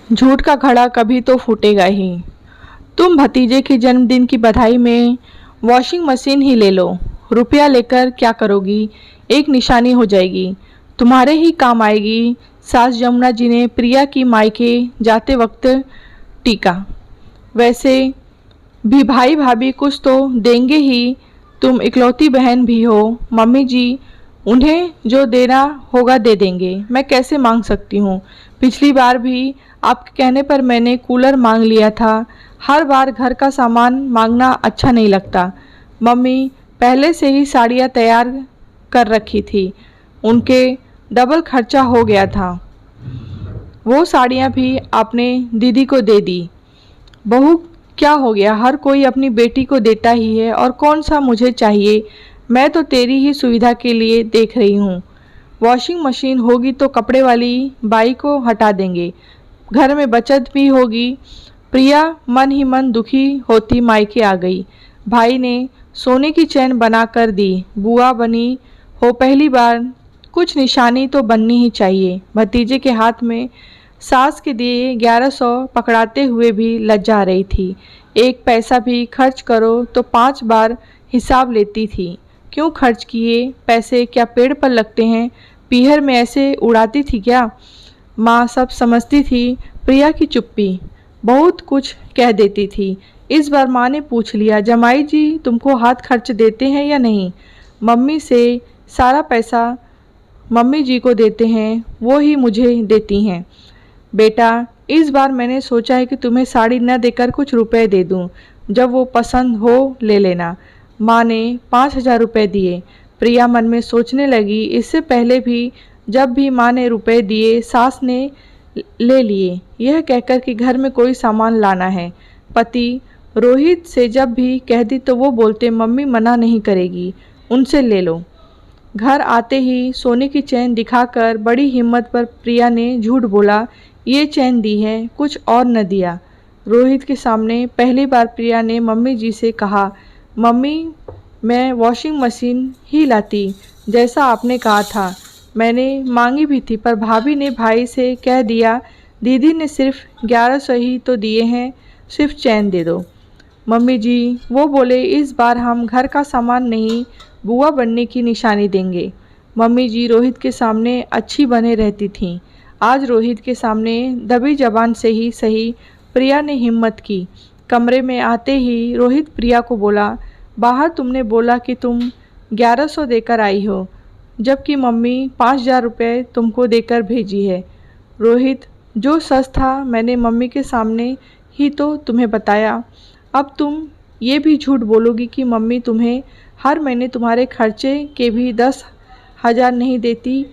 झूठ का घड़ा कभी तो फूटेगा ही। तुम भतीजे के जन्मदिन की बधाई में वॉशिंग मशीन ही ले लो। रुपया लेकर क्या करोगी? एक निशानी हो जाएगी, तुम्हारे ही काम आएगी। सास जमुना जी ने प्रिया की मायके जाते वक्त टीका। वैसे भी भाई भाभी कुछ तो देंगे ही, तुम इकलौती बहन भी हो। मम्मी जी उन्हें जो देना होगा दे देंगे, मैं कैसे मांग सकती हूँ? पिछली बार भी आपके कहने पर मैंने कूलर मांग लिया था। हर बार घर का सामान मांगना अच्छा नहीं लगता। मम्मी पहले से ही साड़ियाँ तैयार कर रखी थी, उनके डबल खर्चा हो गया था। वो साड़ियाँ भी आपने दीदी को दे दी। बहू क्या हो गया, हर कोई अपनी बेटी को देता ही है, और कौन सा मुझे चाहिए? मैं तो तेरी ही सुविधा के लिए देख रही हूँ। वॉशिंग मशीन होगी तो कपड़े वाली बाई को हटा देंगे, घर में बचत भी होगी। प्रिया मन ही मन दुखी होती मायके आ गई। भाई ने सोने की चैन बना कर दी। बुआ बनी हो पहली बार, कुछ निशानी तो बननी ही चाहिए। भतीजे के हाथ में सास के दिए 1100 पकड़ाते हुए भी लज्जा रही थी। एक पैसा भी खर्च करो तो 5 बार हिसाब लेती थी। क्यों खर्च किए पैसे, क्या पेड़ पर लगते हैं? पीहर में ऐसे उड़ाती थी क्या? माँ सब समझती थी। प्रिया की चुप्पी बहुत कुछ कह देती थी। इस बार माँ ने पूछ लिया, जमाई जी तुमको हाथ खर्च देते हैं या नहीं? मम्मी से सारा पैसा मम्मी जी को देते हैं, वो ही मुझे देती हैं। बेटा इस बार मैंने सोचा है कि तुम्हें साड़ी न देकर कुछ रुपए दे दूं, जब वो पसंद हो ले लेना। माँ ने 5,000 रुपये दिए। प्रिया मन में सोचने लगी, इससे पहले भी जब भी माँ ने रुपए दिए सास ने ले लिए, यह कहकर कि घर में कोई सामान लाना है। पति रोहित से जब भी कहती तो वो बोलते मम्मी मना नहीं करेगी, उनसे ले लो। घर आते ही सोने की चैन दिखाकर बड़ी हिम्मत पर प्रिया ने झूठ बोला, ये चैन दी है, कुछ और न दिया। रोहित के सामने पहली बार प्रिया ने मम्मी जी से कहा, मम्मी मैं वॉशिंग मशीन ही लाती जैसा आपने कहा था। मैंने मांगी भी थी, पर भाभी ने भाई से कह दिया, दीदी ने सिर्फ 1100 ही तो दिए हैं, सिर्फ चैन दे दो। मम्मी जी वो बोले इस बार हम घर का सामान नहीं, बुआ बनने की निशानी देंगे। मम्मी जी रोहित के सामने अच्छी बने रहती थीं। आज रोहित के सामने दबी जबान से ही सही प्रिया ने हिम्मत की। कमरे में आते ही रोहित प्रिया को बोला, बाहर तुमने बोला कि तुम 1100 देकर आई हो, जबकि मम्मी 5,000 रुपये तुमको देकर भेजी है। रोहित जो सच था मैंने मम्मी के सामने ही तो तुम्हें बताया। अब तुम ये भी झूठ बोलोगी कि मम्मी तुम्हें हर महीने तुम्हारे खर्चे के भी 10,000 नहीं देती।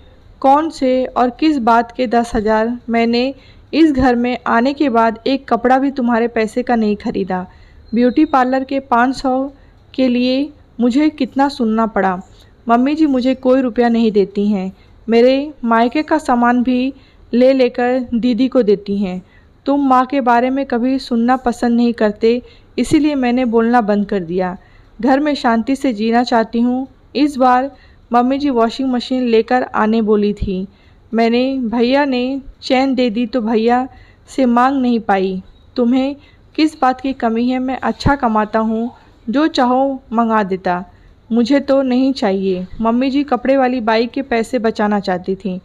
कौन से और किस बात के 10,000? मैंने इस घर में आने के बाद एक कपड़ा भी तुम्हारे पैसे का नहीं खरीदा। ब्यूटी पार्लर के 500 के लिए मुझे कितना सुनना पड़ा। मम्मी जी मुझे कोई रुपया नहीं देती हैं, मेरे मायके का सामान भी ले लेकर दीदी को देती हैं। तुम माँ के बारे में कभी सुनना पसंद नहीं करते, इसीलिए मैंने बोलना बंद कर दिया। घर में शांति से जीना चाहती हूँ। इस बार मम्मी जी वॉशिंग मशीन लेकर आने बोली थी, मैंने भैया ने चैन दे दी तो भैया से मांग नहीं पाई। तुम्हें किस बात की कमी है? मैं अच्छा कमाता हूँ, जो चाहो मंगा देता, मुझे तो नहीं चाहिए। मम्मी जी कपड़े वाली बाई के पैसे बचाना चाहती थी।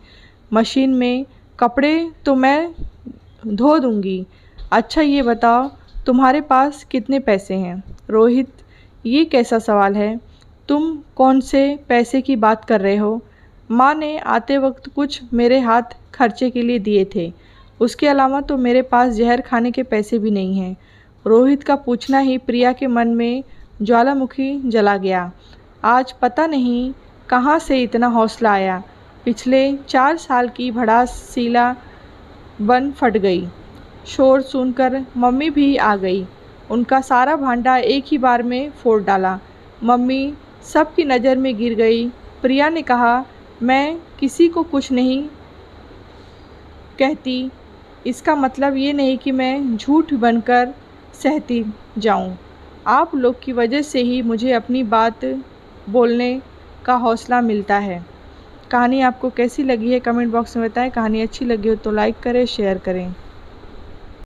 मशीन में कपड़े तो मैं धो दूँगी। अच्छा ये बताओ तुम्हारे पास कितने पैसे हैं? रोहित ये कैसा सवाल है, तुम कौन से पैसे की बात कर रहे हो? माँ ने आते वक्त कुछ मेरे हाथ खर्चे के लिए दिए थे, उसके अलावा तो मेरे पास जहर खाने के पैसे भी नहीं हैं। रोहित का पूछना ही प्रिया के मन में ज्वालामुखी जला गया। आज पता नहीं कहाँ से इतना हौसला आया। पिछले 4 साल की भड़ास शीला बन फट गई। शोर सुनकर मम्मी भी आ गई, उनका सारा भांडा एक ही बार में फोड़ डाला। मम्मी सबकी नज़र में गिर गई। प्रिया ने कहा, मैं किसी को कुछ नहीं कहती, इसका मतलब ये नहीं कि मैं झूठ बनकर सहती जाऊं। आप लोग की वजह से ही मुझे अपनी बात बोलने का हौसला मिलता है। कहानी आपको कैसी लगी है कमेंट बॉक्स में बताएं। कहानी अच्छी लगी हो तो लाइक करें, शेयर करें।